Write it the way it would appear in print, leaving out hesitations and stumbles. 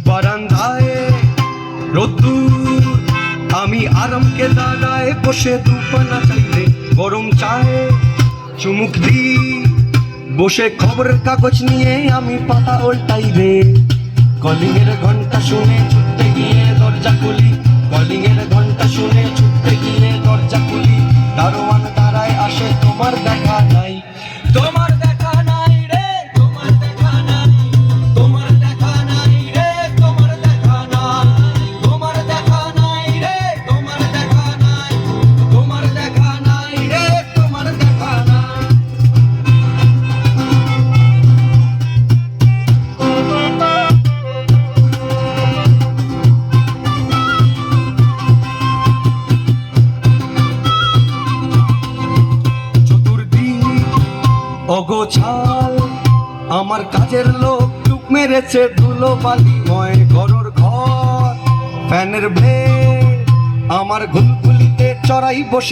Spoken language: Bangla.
বারান্দায় রোদ্দুর, আমি আরামকে দাঁড়ায় বসে দুপানা চাইলে গরম চায়ে চুমুক দিই। বসে খবরের কাগজ নিয়ে আমি পাতা উল্টাই রে। কলিং এর ঘন্টা শুনে ছুটতে গিয়ে দরজা খুলি, কলিং এর ঘন্টা শুনে ছুটতে গিয়ে দরজা খুলি। দারোয়ান দাঁড়ায় আসে, তোমার দেখা নাই, তোমার দেখা নাই রে, তোমার দেখা নাই, তোমার দেখা নাই রে, তোমার দেখা নাই, তোমার দেখা নাই রে, তোমার দেখা নাই, তোমার দেখা নাই রে, তোমার দেখা নাই। অগোছাল আমার কাজের লোক টুক মেরেছে ধুলো বালিময় ঘরর ঘর। ফ্যানের ব্লেড আমার ঘুলঘুলিতে চড়াই বসে